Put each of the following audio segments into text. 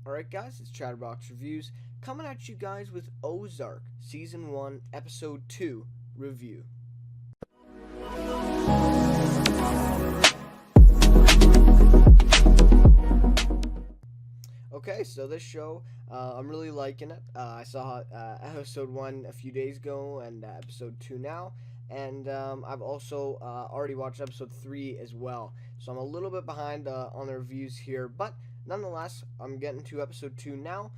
Alright guys, it's Chatterbox Reviews, coming at you guys with Ozark, Season 1, Episode 2, review. Okay, so this show, I'm really liking it. I saw Episode 1 a few days ago and Episode 2 now, and I've also already watched Episode 3 as well. So I'm a little bit behind on the reviews here, but nonetheless, I'm getting to Episode 2 now.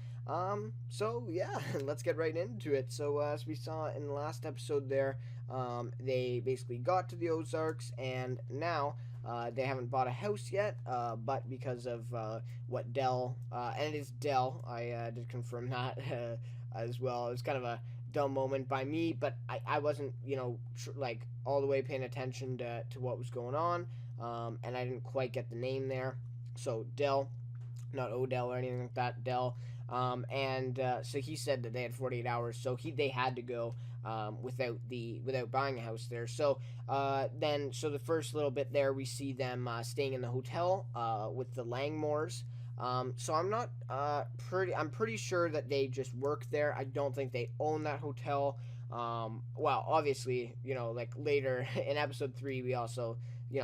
So yeah, let's get right into it. So as we saw in the last episode there, they basically got to the Ozarks, and now they haven't bought a house yet, but because of what Dell, and it is Dell, I did confirm that as well. It was kind of a dumb moment by me, but I wasn't, like all the way paying attention to what was going on, and I didn't quite get the name there. So Dell, not Odell or anything like that, Dell. And so he said that they had 48 hours, so they had to go without buying a house there. So so the first little bit there, we see them staying in the hotel with the Langmores. So I'm pretty sure that they just work there. I don't think they own that hotel. Well, obviously, like later in episode 3, we also,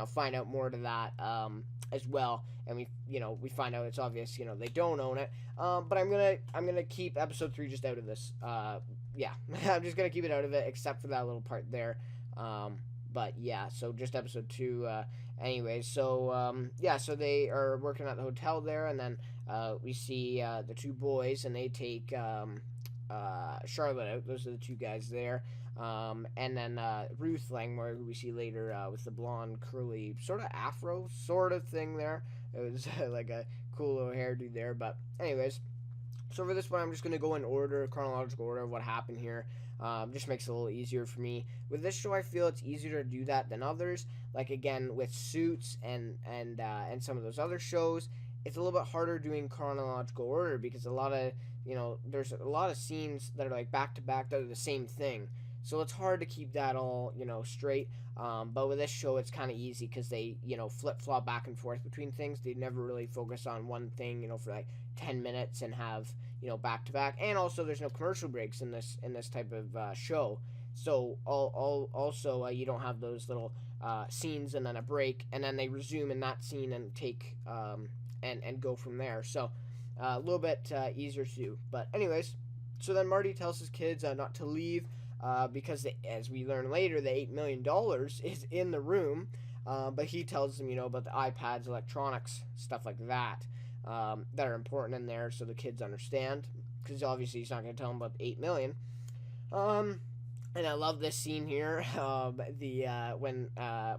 find out more to that, as well. And we find out it's obvious, they don't own it. But I'm gonna keep episode 3 just out of this. Yeah, I'm just gonna keep it out of it, except for that little part there. But yeah, so just episode 2. Anyways, so yeah, so they are working at the hotel there, and then we see the two boys, and they take Charlotte out. Those are the two guys there. And then Ruth Langmore, who we see later with the blonde, curly, sort of afro sort of thing there. It was like a cool little hairdo there. But anyways, so for this one, I'm just going to go in order, chronological order of what happened here. Just makes it a little easier for me. With this show, I feel it's easier to do that than others. Like, again, with Suits and some of those other shows, it's a little bit harder doing chronological order because a lot of, there's a lot of scenes that are like back to back that are the same thing. So it's hard to keep that all, straight. But with this show, it's kind of easy because they, flip-flop back and forth between things. They never really focus on one thing, for like 10 minutes and have, back-to-back. And also, there's no commercial breaks in this type of show. So also, you don't have those little scenes and then a break, and then they resume in that scene and take and go from there. So a little bit easier to do. But anyways, so then Marty tells his kids not to leave. Because as we learn later, the $8 million is in the room, but he tells them, about the iPads, electronics, stuff like that, that are important in there, so the kids understand, because obviously he's not going to tell them about the $8 million. And I love this scene here, when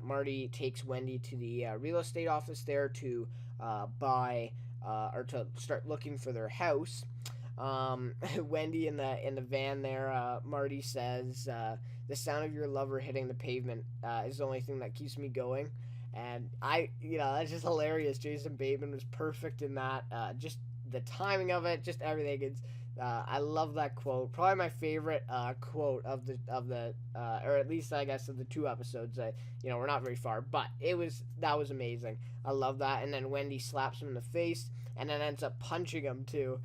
Marty takes Wendy to the real estate office there to buy, or to start looking for their house. Wendy in the van there, Marty says, the sound of your lover hitting the pavement is the only thing that keeps me going. And that's just hilarious. Jason Bateman was perfect in that. Just the timing of it, just everything. I love that quote. Probably my favorite quote of the or at least I guess of the 2 episodes. We're not very far, but that was amazing. I love that. And then Wendy slaps him in the face, and then ends up punching him too.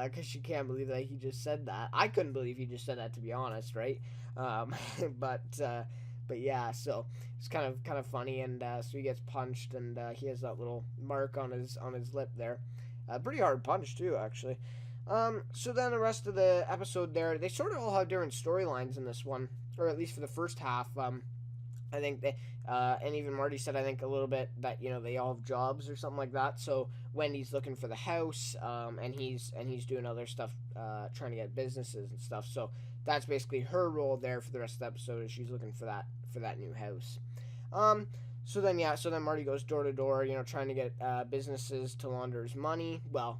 Because she can't believe that he just said that. I couldn't believe he just said that, to be honest, right? But yeah, so it's kind of funny, and so he gets punched, and he has that little mark on his lip there. Pretty hard punch too, actually. So then the rest of the episode there, they sort of all have different storylines in this one, or at least for the first half. I think they, and even Marty said, I think a little bit that, they all have jobs or something like that. So Wendy's looking for the house, and he's doing other stuff, trying to get businesses and stuff. So that's basically her role there for the rest of the episode, is she's looking for that new house. So then Marty goes door to door, trying to get businesses to launder his money. Well,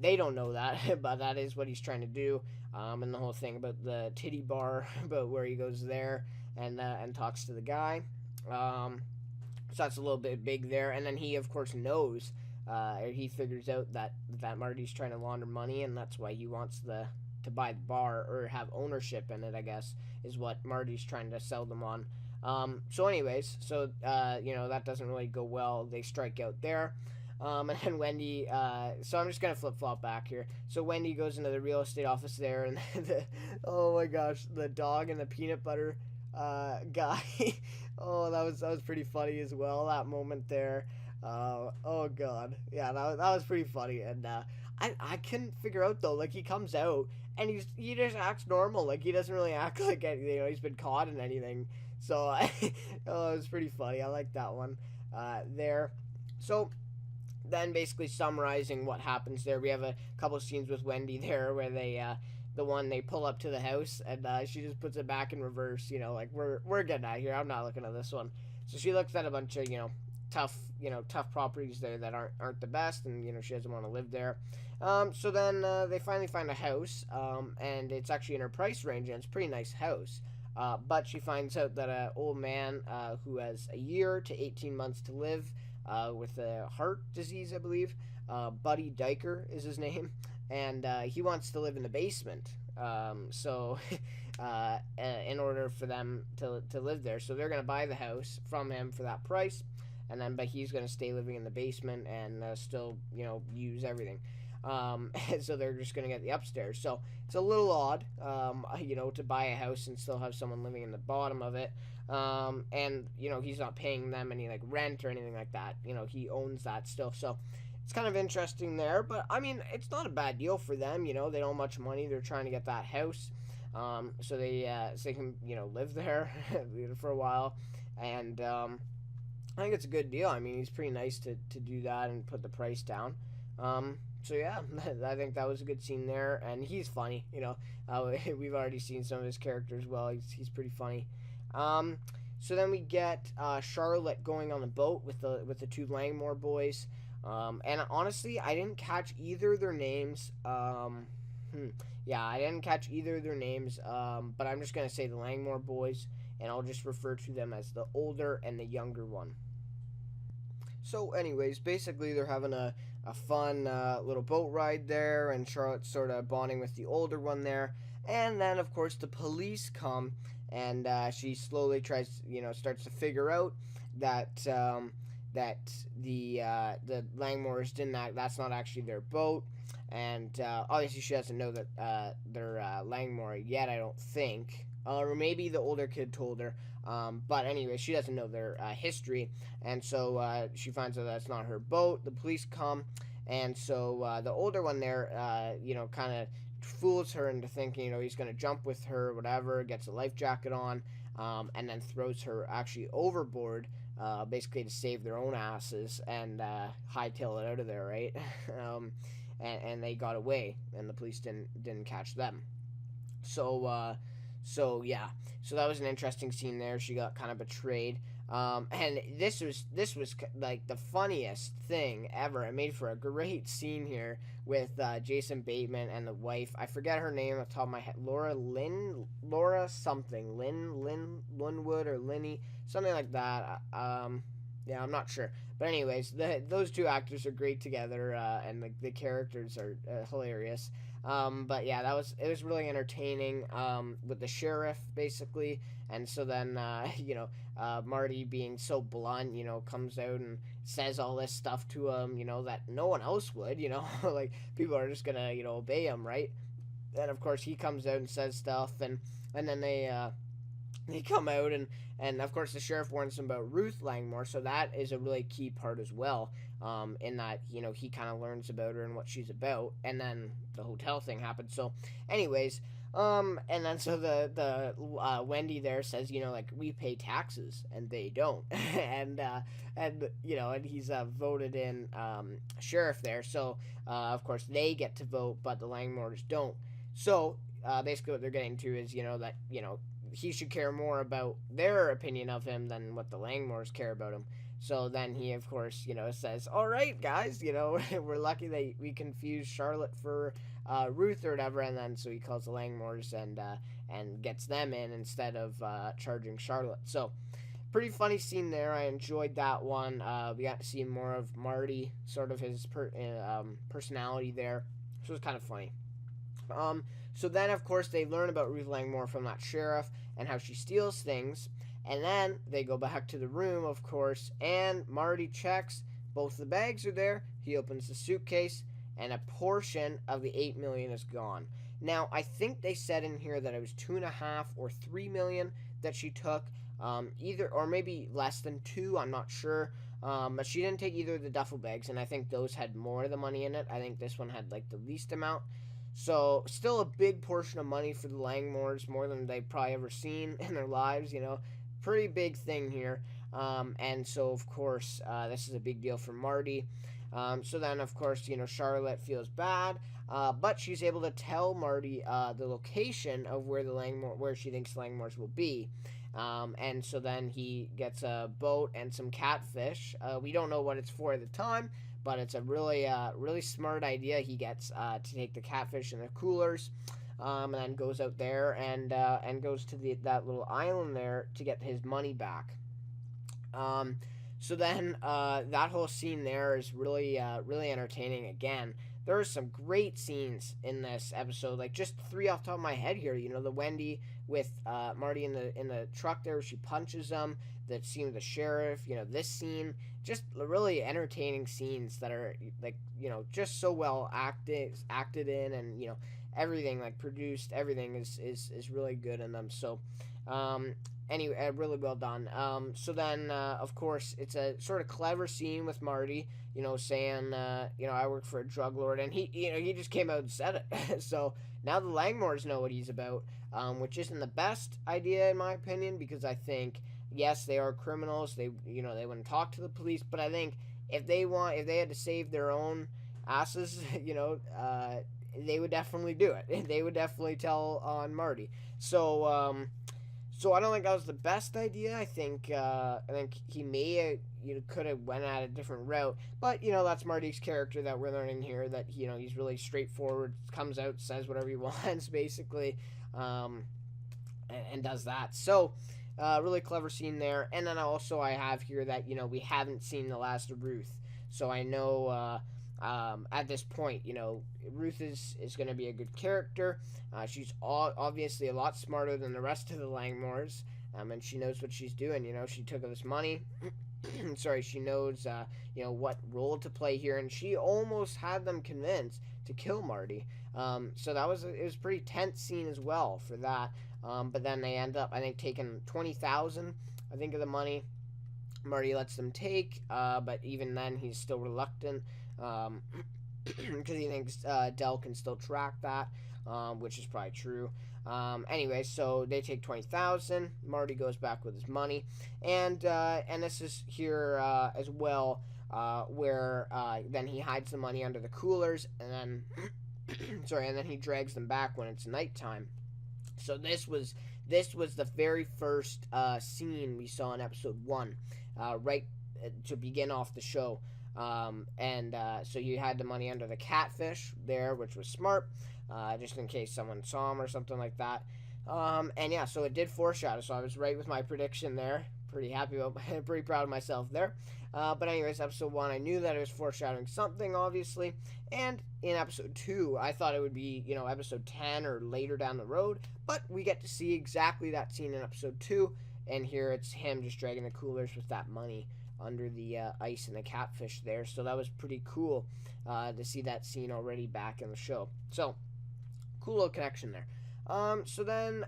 they don't know that, but that is what he's trying to do. And the whole thing about the titty bar, about where he goes there and talks to the guy. So that's a little bit big there. And then he, of course, knows, he figures out that Marty's trying to launder money, and that's why he wants to buy the bar, or have ownership in it, I guess, is what Marty's trying to sell them on. So anyways, that doesn't really go well. They strike out there. And then Wendy, so I'm just going to flip flop back here. So Wendy goes into the real estate office there, and oh my gosh, the dog and the peanut butter guy. Oh, that was pretty funny as well, that moment there. Oh god, yeah, that was pretty funny, and I couldn't figure out though. Like he comes out and he just acts normal. Like he doesn't really act like he's been caught in anything. So oh, it was pretty funny. I like that one there. So then basically summarizing what happens there, we have a couple scenes with Wendy there where they pull up to the house and she just puts it back in reverse. Like we're getting out of here. I'm not looking at this one. So she looks at a bunch of tough properties there that aren't the best, and she doesn't want to live there. So then they finally find a house, and it's actually in her price range, and it's a pretty nice house. But she finds out that an old man who has a year to 18 months to live with a heart disease, I believe. Buddy Diker is his name, and he wants to live in the basement. So in order for them to live there, so they're going to buy the house from him for that price, but he's going to stay living in the basement and still, use everything. So they're just going to get the upstairs. So it's a little odd, to buy a house and still have someone living in the bottom of it. And he's not paying them any like rent or anything like that. He owns that still. So it's kind of interesting there. But I mean, it's not a bad deal for them. They don't have much money. They're trying to get that house. So they can live there for a while. And I think it's a good deal. I mean, he's pretty nice to do that and put the price down. So yeah, I think that was a good scene there, and he's funny. We've already seen some of his characters. Well, he's pretty funny. So then we get Charlotte going on the boat with the two Langmore boys. And honestly, I didn't catch either of their names. Yeah, I didn't catch either of their names. But I'm just gonna say the Langmore boys, and I'll just refer to them as the older and the younger one. So anyways, basically they're having a fun little boat ride there, and Charlotte's sort of bonding with the older one there. And then, of course, the police come, and she slowly starts to figure out that the Langmores that's not actually their boat. And obviously she doesn't know that they're Langmore yet, I don't think. Or maybe the older kid told her. But anyway, she doesn't know their history, and so she finds out that's not her boat. The police come, and so the older one there, kind of fools her into thinking, he's going to jump with her, whatever, gets a life jacket on, and then throws her actually overboard, basically to save their own asses and hightail it out of there, right? And they got away, and the police didn't catch them. So yeah, so that was an interesting scene there. She got kind of betrayed, and this was like the funniest thing ever. It made for a great scene here with Jason Bateman and the wife. I forget her name off the top of my head. Laura something, Linwood or Linny, something like that. Yeah, I'm not sure. But anyways, those two actors are great together, and the characters are hilarious. But yeah, it was really entertaining, with the sheriff basically. And so then, Marty being so blunt, comes out and says all this stuff to him, that no one else would, like people are just gonna, obey him, right? And of course he comes out and says stuff, and then they come out, and of course the sheriff warns him about Ruth Langmore, so that is a really key part as well, in that, he kind of learns about her and what she's about, and then the hotel thing happens. So anyways, and then so the Wendy there says, like, we pay taxes and they don't. and he's voted in sheriff there, so of course they get to vote, but the Langmores don't. So basically what they're getting to is, that he should care more about their opinion of him than what the Langmores care about him. So then he, of course, says, all right, guys, we're lucky that we confused Charlotte for Ruth or whatever. And then so he calls the Langmores and gets them in instead of charging Charlotte. So pretty funny scene there. I enjoyed that one. We got to see more of Marty, sort of his personality there. So it was kind of funny. So then, of course, they learn about Ruth Langmore from that sheriff and how she steals things. And then they go back to the room, of course, and Marty checks, Both the bags are there. He opens the suitcase, and a portion of the 8 million is gone. Now, I think they said in here that it was 2.5 or 3 million that she took, either or maybe less than 2. I'm not sure. But she didn't take either of the duffel bags, and I think those had more of the money in it. I think this one had like the least amount. So, still a big portion of money for the Langmores, more than they've probably ever seen in their lives, Pretty big thing here. And so, of course, this is a big deal for Marty. So then, of course, Charlotte feels bad, but she's able to tell Marty the location of where she thinks Langmores will be. And so then he gets a boat and some catfish. We don't know what it's for at the time, but it's a really smart idea he gets to take the catfish in the coolers, and then goes out there and goes to that little island there to get his money back. So then that whole scene there is really entertaining. Again, there are some great scenes in this episode, like just 3 off the top of my head here. The Wendy with Marty in the truck there, she punches him. The scene with the sheriff, this scene, just really entertaining scenes that are like just so well acted in, and everything like produced, everything is really good in them. So anyway, really well done. So then, of course, it's a sort of clever scene with Marty, saying, I work for a drug lord, and he just came out and said it. So now the Langmores know what he's about, which isn't the best idea in my opinion, because I think, yes, they are criminals. They wouldn't talk to the police, but I think if they had to save their own asses, they would definitely do it. They would definitely tell on Marty. So, so I don't think that was the best idea. I think he may could have went at a different route, but that's Marty's character that we're learning here. That he's really straightforward, comes out, says whatever he wants, basically, and does that. So, really clever scene there. And then also I have here that we haven't seen the last of Ruth, so I know at this point Ruth is going to be a good character. She's obviously a lot smarter than the rest of the Langmores, and she knows what she's doing. She took this money. Sorry, she knows what role to play here, and she almost had them convinced to kill Marty. So it was a pretty tense scene as well for that. But then they end up, I think, taking 20,000, I think, of the money. Marty lets them take, but even then he's still reluctant, because he thinks Del can still track that, which is probably true. Anyway, so they take 20,000. Marty goes back with his money, and this is here as well, where then he hides the money under the coolers, and then and then he drags them back when it's nighttime. So this was the very first scene we saw in episode 1, right to begin off the show. So you had the money under the catfish there, which was smart, just in case someone saw him or something like that. And yeah, so it did foreshadow. So I was right with my prediction there. Pretty happy about, pretty proud of myself there. But anyways, episode 1, I knew that it was foreshadowing something, obviously. And in episode 2, I thought it would be, episode 10 or later down the road. But we get to see exactly that scene in episode 2. And here it's him just dragging the coolers with that money under the ice and the catfish there. So that was pretty cool to see that scene already back in the show. So, cool little connection there. So then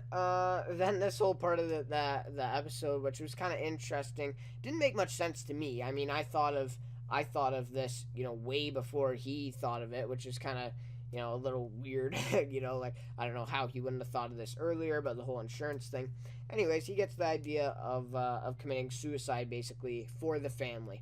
this whole part of the episode, which was kind of interesting, didn't make much sense to me. I mean, I thought of this, way before he thought of it, which is kind of, a little weird, like, I don't know how he wouldn't have thought of this earlier, but the whole insurance thing. Anyways, he gets the idea of committing suicide, basically, for the family.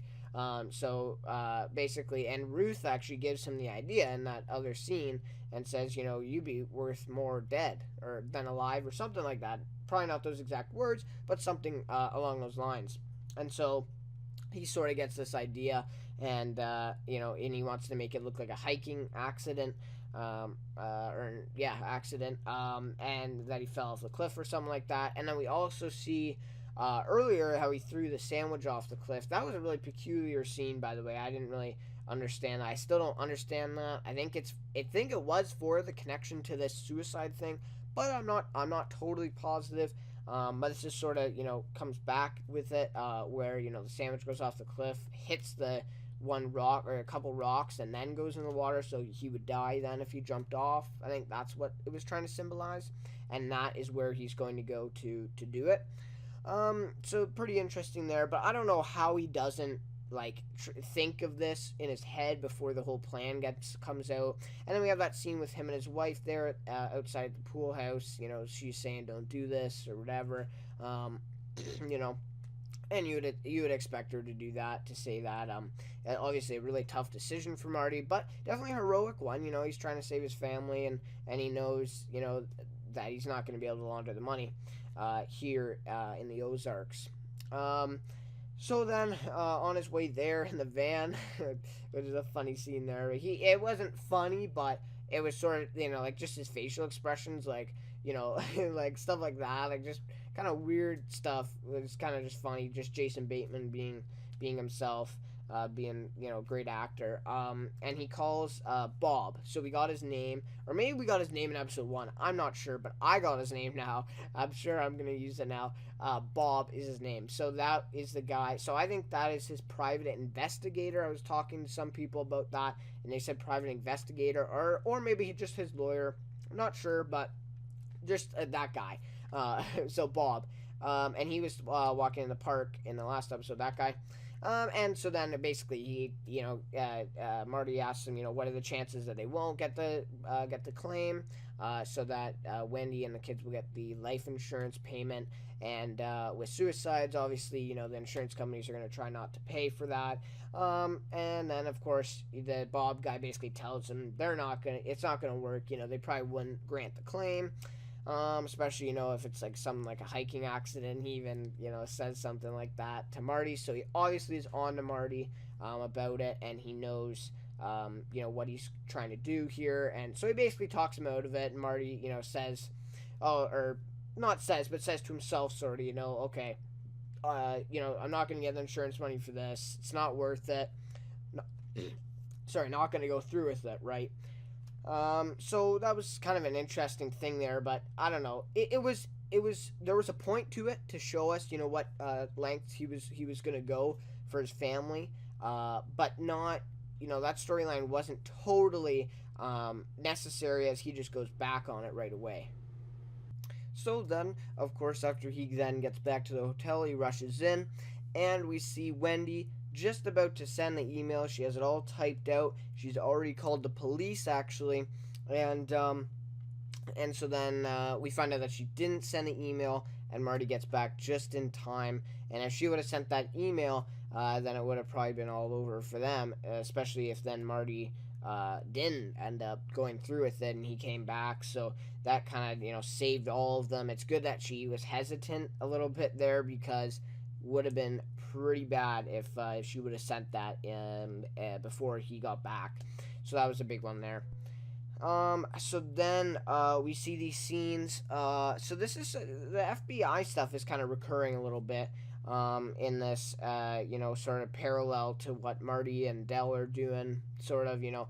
Basically, and Ruth actually gives him the idea in that other scene and says, you'd be worth more dead than alive or something like that. Probably not those exact words, but something along those lines. And so he sort of gets this idea, and he wants to make it look like a hiking accident, accident, and that he fell off the cliff or something like that. And then we also see earlier how he threw the sandwich off the cliff. That was a really peculiar scene, by the way. I didn't really understand that. I still don't understand that. I think it was for the connection to this suicide thing, but I'm not totally positive. But it's just sort of comes back with it, where the sandwich goes off the cliff, hits the one rock or a couple rocks and then goes in the water, so he would die then if he jumped off. I think that's what it was trying to symbolize, and that is where he's going to go to do it. So pretty interesting there, but I don't know how he doesn't like think of this in his head before the whole plan comes out. And then we have that scene with him and his wife there outside the pool house. You know, she's saying don't do this or whatever. You know, and you would expect her to do that, to say that. Obviously a really tough decision for Marty, but definitely a heroic one. You know, he's trying to save his family, and he knows, you know, that he's not going to be able to launder the money here in the Ozarks. So then, on his way there in the van, which is a funny scene there. It wasn't funny, but it was sort of, you know, like just his facial expressions, like, you know, like stuff like that, like just kind of weird stuff. It's kind of just funny, just Jason Bateman being himself, being, you know, a great actor. And he calls Bob. So we got his name, or maybe we got his name in episode 1. I'm not sure, but I got his name now. I'm sure I'm gonna use it now. Bob is his name. So that is the guy. So I think that is his private investigator. I was talking to some people about that, and they said private investigator, or maybe just his lawyer. I'm not sure, but just that guy. So Bob. And he was walking in the park in the last episode, that guy. And so then basically he, you know, Marty asks him, you know, what are the chances that they won't get the claim, so that Wendy and the kids will get the life insurance payment. And with suicides, obviously, you know, the insurance companies are going to try not to pay for that. And then of course the Bob guy basically tells him it's not gonna work. You know, they probably wouldn't grant the claim. Especially, you know, if it's like something like a hiking accident. He even, you know, says something like that to Marty. So he obviously is on to Marty about it, and he knows, you know, what he's trying to do here. And so he basically talks him out of it, and Marty, you know, says, or not says, but says to himself, sort of, you know, okay, you know, I'm not going to get the insurance money for this. It's not worth it. No, sorry, not going to go through with it, right? So that was kind of an interesting thing there, but I don't know. It was there was a point to it to show us, you know, what lengths he was gonna go for his family, but not, you know, that storyline wasn't totally necessary, as he just goes back on it right away. So then, of course, after he then gets back to the hotel, he rushes in, and we see Wendy just about to send the email. She has it all typed out. She's already called the police, actually, and so then we find out that she didn't send the email, and Marty gets back just in time. And if she would have sent that email, then it would have probably been all over for them, especially if then Marty didn't end up going through with it and he came back. So that kind of, you know, saved all of them. It's good that she was hesitant a little bit there, because would have been pretty bad if she would have sent that before he got back. So that was a big one there. So then we see these scenes. So this is the FBI stuff is kind of recurring a little bit in this, you know, sort of parallel to what Marty and Del are doing. Sort of, you know,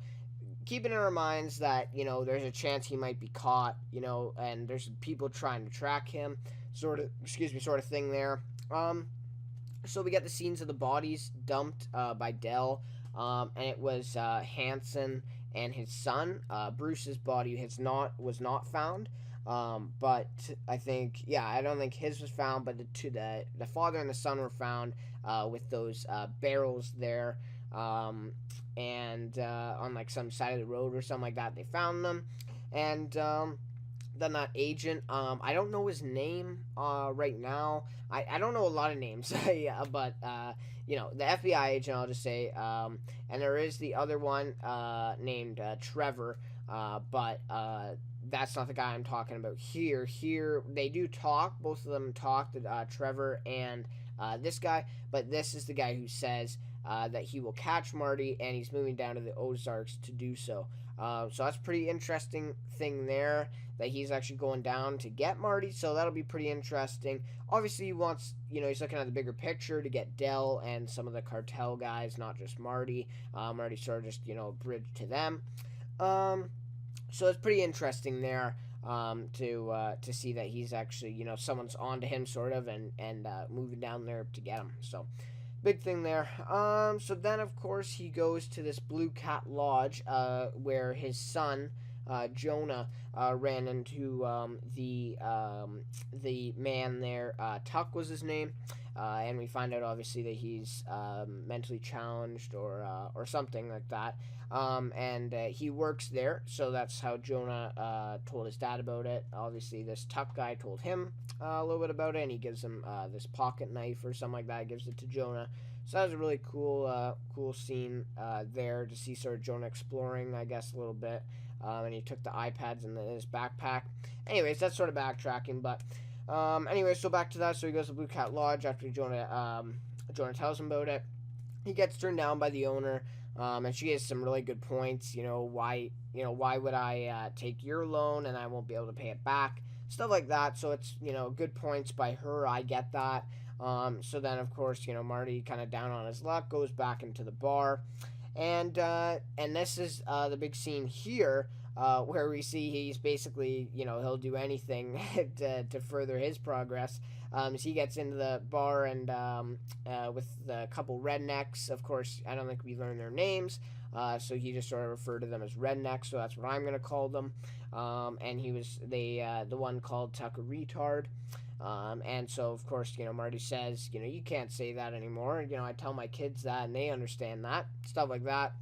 keeping in our minds that, you know, there's a chance he might be caught, you know, and there's people trying to track him. Sort of thing there. So we get the scenes of the bodies dumped by Del, and it was Hanson and his son. Bruce's body was not found, but I think, yeah, I don't think his was found, but the father and the son were found with those barrels there, and on like some side of the road or something like that. They found them, and then that agent, I don't know his name right now. I don't know a lot of names, yeah, but you know, the FBI agent, I'll just say, and there is the other one named Trevor, but that's not the guy I'm talking about here. Here they do talk, both of them talk, Trevor and this guy, but this is the guy who says that he will catch Marty, and he's moving down to the Ozarks to do so. So that's a pretty interesting thing there, that he's actually going down to get Marty, so that'll be pretty interesting. Obviously, he wants, you know, he's looking at the bigger picture to get Del and some of the cartel guys, not just Marty. Marty sort of just, you know, bridge to them. So it's pretty interesting there to see that he's actually, you know, someone's on to him, sort of, and moving down there to get him. So big thing there. So then, of course, he goes to this Blue Cat Lodge, where his son, Jonah, ran into the man there. Tuck was his name, and we find out obviously that he's mentally challenged or something like that. And he works there, so that's how Jonah told his dad about it. Obviously, this Tuck guy told him a little bit about it, and he gives him this pocket knife or something like that. He gives it to Jonah. So that was a really cool scene there to see sort of Jonah exploring, I guess, a little bit. And he took the iPads in his backpack. Anyways, that's sort of backtracking, but anyway, so back to that. So he goes to Blue Cat Lodge after Jonah tells him about it. He gets turned down by the owner, and she has some really good points. Why would I take your loan and I won't be able to pay it back? Stuff like that. So it's good points by her. I get that. So then of course Marty, kind of down on his luck, goes back into the bar, and this is the big scene here. Where we see he's basically, he'll do anything to further his progress. So he gets into the bar and with a couple rednecks. Of course, I don't think we learn their names, so he just sort of referred to them as rednecks. So that's what I'm gonna call them. And the one called Tuck a retard. And so of course, Marty says, you can't say that anymore. I tell my kids that, and they understand that, stuff like that.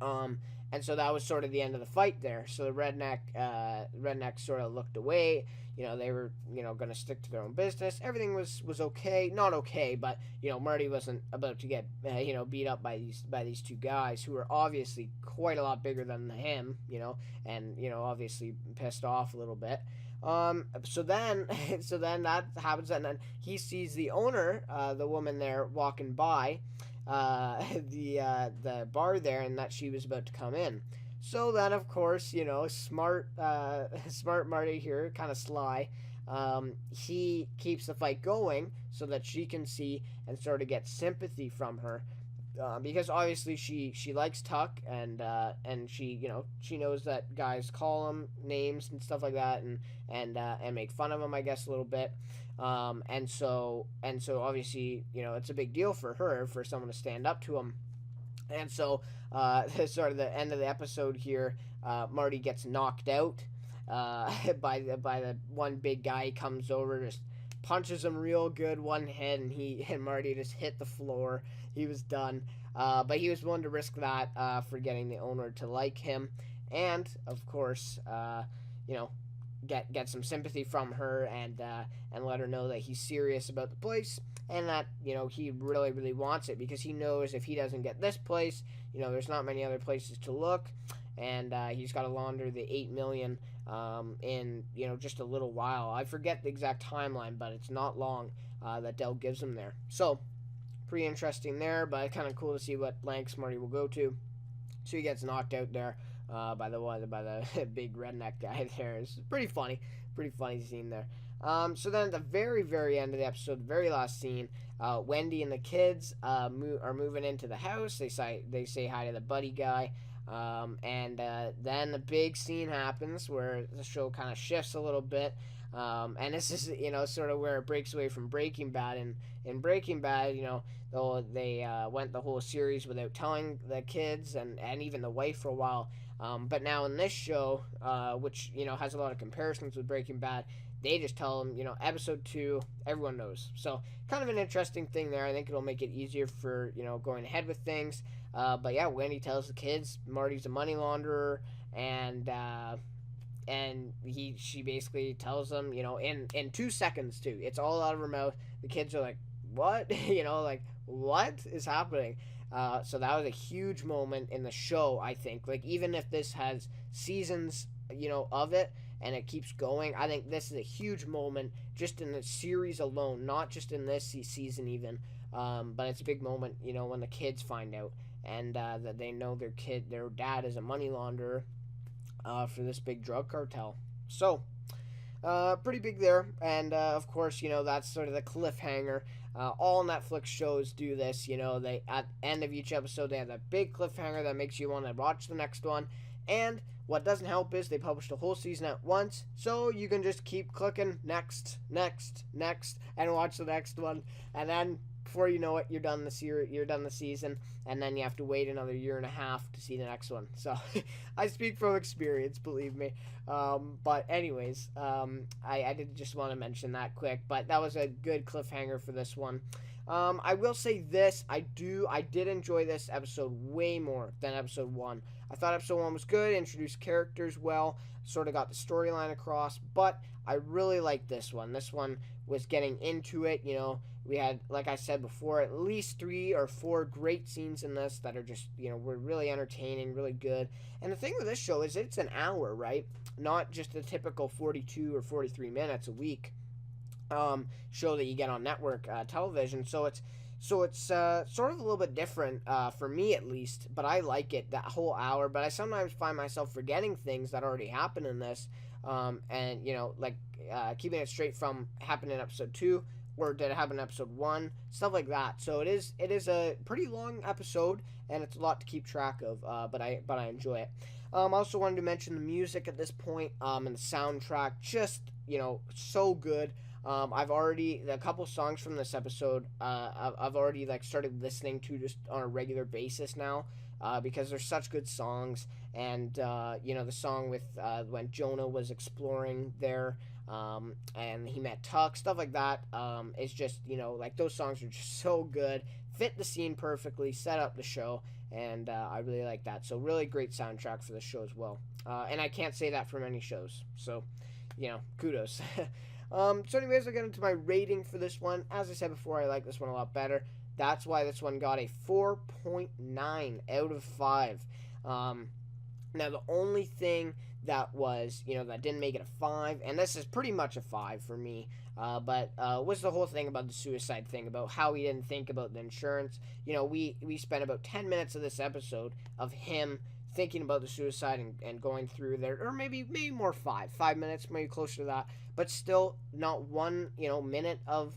And so that was sort of the end of the fight there. So the redneck sort of looked away. They were, going to stick to their own business. Everything was okay. Not okay, but, Marty wasn't about to get, beat up by these two guys who were obviously quite a lot bigger than him, and, obviously pissed off a little bit. So then that happens, and then he sees the owner, the woman there, walking by the bar there, and that she was about to come in. So then of course, smart Marty here, kind of sly, he keeps the fight going so that she can see and sort of get sympathy from her, because obviously she likes Tuck, and she she knows that guys call him names and stuff like that, and make fun of him, I guess, a little bit. And so obviously, it's a big deal for her, for someone to stand up to him. And so, sort of the end of the episode here, Marty gets knocked out, by the one big guy. He comes over, just punches him real good, one hit, and Marty just hit the floor. He was done. But he was willing to risk that, for getting the owner to like him. And, of course, get some sympathy from her, and let her know that he's serious about the place, and that he really, really wants it, because he knows if he doesn't get this place, there's not many other places to look, and he's got to launder the $8 million in just a little while. I forget the exact timeline, but it's not long that Dell gives him there. So pretty interesting there, but kind of cool to see what lengths Marty will go to. So he gets knocked out there by the big redneck guy there. It's pretty funny scene there. So then at the very, very end of the episode, the very last scene, Wendy and the kids are moving into the house. They say hi to the buddy guy, and then the big scene happens where the show kind of shifts a little bit. And this is, sort of where it breaks away from Breaking Bad. And in Breaking Bad, though they went the whole series without telling the kids and even the wife for a while. But now in this show, which, has a lot of comparisons with Breaking Bad, they just tell them, episode 2, everyone knows. So kind of an interesting thing there. I think it'll make it easier for, going ahead with things. But yeah, Wendy tells the kids Marty's a money launderer, and she basically tells them, in 2 seconds too. It's all out of her mouth. The kids are like, what? Like, what is happening? So that was a huge moment in the show, I think. Like, even if this has seasons, of it, and it keeps going, I think this is a huge moment just in the series alone, not just in this season even. But it's a big moment, when the kids find out, and that they know their dad is a money launderer for this big drug cartel. So, pretty big there. And, of course, that's sort of the cliffhanger. All Netflix shows do this, they, at the end of each episode, they have that big cliffhanger that makes you want to watch the next one. And what doesn't help is they publish the whole season at once, so you can just keep clicking next, and watch the next one, and then before you know it, you're done this year, you're done the season, and then you have to wait another year and a half to see the next one. So I speak from experience, believe me. But anyways, I did just want to mention that quick, but that was a good cliffhanger for this one. I will say this, I did enjoy this episode way more than episode 1. I thought episode 1 was good, introduced characters well, sort of got the storyline across, but I really liked this one. This one was getting into it, we had, like I said before, at least 3 or 4 great scenes in this that are just, were really entertaining, really good. And the thing with this show is it's an hour, right? Not just a typical 42 or 43 minutes a week show that you get on network television. So it's sort of a little bit different for me at least, but I like it, that whole hour. But I sometimes find myself forgetting things that already happened in this, and keeping it straight from happened in episode 2 or did it happen in episode 1, stuff like that. So it is a pretty long episode, and it's a lot to keep track of, but I enjoy it. I also wanted to mention the music at this point, and the soundtrack, just so good. I've already, a couple songs from this episode, I've already started listening to just on a regular basis now, because they're such good songs. And the song with when Jonah was exploring there, and he met Tuck, stuff like that, it's just, those songs are just so good, fit the scene perfectly, set up the show, and I really like that. So really great soundtrack for the show as well, and I can't say that for many shows, so kudos. So anyways, I'll get into my rating for this one. As I said before, I like this one a lot better. That's why this one got a 4.9 out of 5. Now, the only thing that was, that didn't make it a 5, and this is pretty much a 5 for me, but was the whole thing about the suicide thing, about how he didn't think about the insurance. We spent about 10 minutes of this episode of him thinking about the suicide and going through there, or maybe more 5 minutes, maybe closer to that, but still not one minute of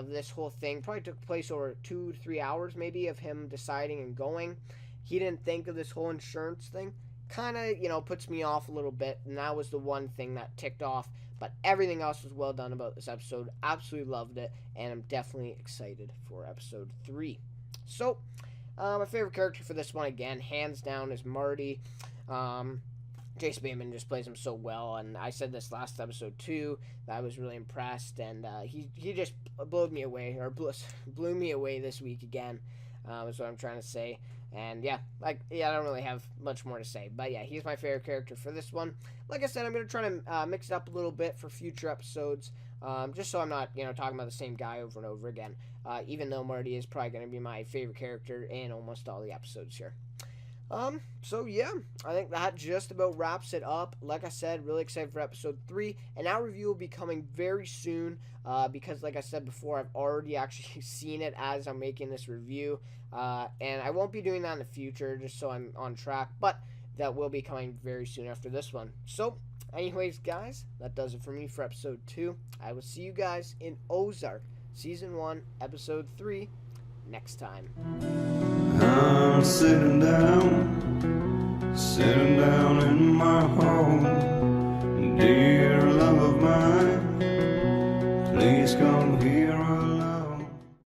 this whole thing. Probably took place over 2 to 3 hours maybe of him deciding and going. He didn't think of this whole insurance thing. Kind of puts me off a little bit, and that was the one thing that ticked off, but everything else was well done about this episode. Absolutely loved it, and I'm definitely excited for episode 3. So my favorite character for this one, again, hands down, is Marty. Jason Bateman just plays him so well, and I said this last episode too, that I was really impressed, and he just blew me away this week again, is what I'm trying to say. And I don't really have much more to say, but yeah, he's my favorite character for this one. Like I said, I'm going to try to mix it up a little bit for future episodes, just so I'm not talking about the same guy over and over again, even though Marty is probably going to be my favorite character in almost all the episodes here. So yeah, I think that just about wraps it up. Like I said, really excited for episode 3, and our review will be coming very soon, because like I said before, I've already actually seen it as I'm making this review, and I won't be doing that in the future, just so I'm on track, but that will be coming very soon after this one. So anyways, guys, that does it for me for episode 2. I will see you guys in Ozark, season 1, episode 3, next time. I'm sitting down in my heart.